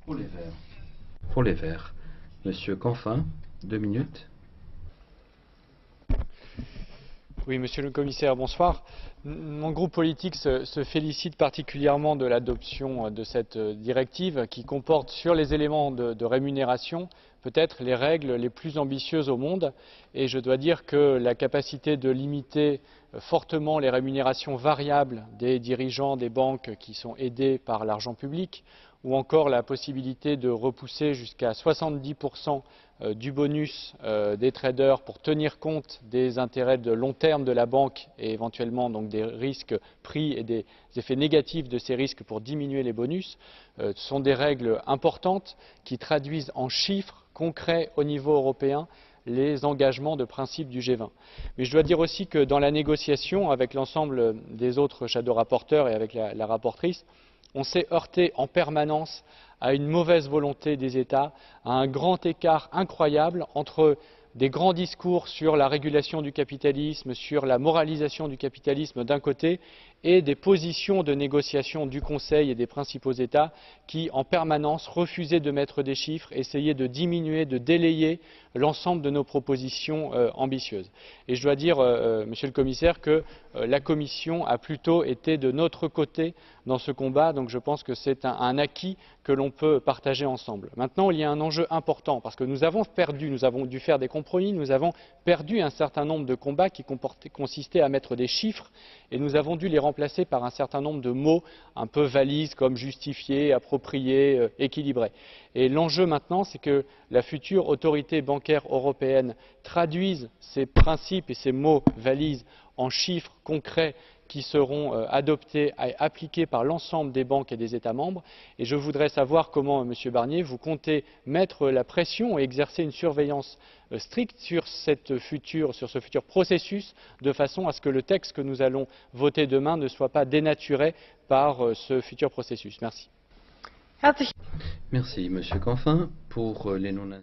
Pour les Verts. Pour les Verts. Monsieur Canfin, 2 minutes. Oui, monsieur le commissaire, bonsoir. Mon groupe politique se félicite particulièrement de l'adoption de cette directive qui comporte sur les éléments de rémunération peut-être les règles les plus ambitieuses au monde. Et je dois dire que la capacité de limiter fortement les rémunérations variables des dirigeants des banques qui sont aidés par l'argent public, ou encore la possibilité de repousser jusqu'à 70% du bonus des traders pour tenir compte des intérêts de long terme de la banque et éventuellement donc des risques pris et des effets négatifs de ces risques pour diminuer les bonus, sont des règles importantes qui traduisent en chiffres concrets au niveau européen les engagements de principe du G20. Mais je dois dire aussi que dans la négociation avec l'ensemble des autres shadow rapporteurs et avec la rapporteure, on s'est heurté en permanence à une mauvaise volonté des États, à un grand écart incroyable entre des grands discours sur la régulation du capitalisme, sur la moralisation du capitalisme d'un côté, et des positions de négociation du Conseil et des principaux États qui, en permanence, refusaient de mettre des chiffres, essayaient de diminuer, de délayer l'ensemble de nos propositions ambitieuses. Et je dois dire, monsieur le commissaire, que la Commission a plutôt été de notre côté dans ce combat, donc je pense que c'est un acquis que l'on peut partager ensemble. Maintenant, il y a un enjeu important, parce que nous avons perdu, nous avons dû faire des compromis, nous avons perdu un certain nombre de combats qui consistaient à mettre des chiffres, et nous avons dû les remplacer par un certain nombre de mots un peu valises comme justifié, approprié, équilibré. Et l'enjeu maintenant, c'est que la future autorité bancaire européenne traduise ces principes et ces mots valises en chiffres concrets qui seront adoptés et appliqués par l'ensemble des banques et des États membres. Et je voudrais savoir comment, Monsieur Barnier, vous comptez mettre la pression et exercer une surveillance stricte sur ce futur processus, de façon à ce que le texte que nous allons voter demain ne soit pas dénaturé par ce futur processus. Merci. Merci, Monsieur Canfin. Pour les non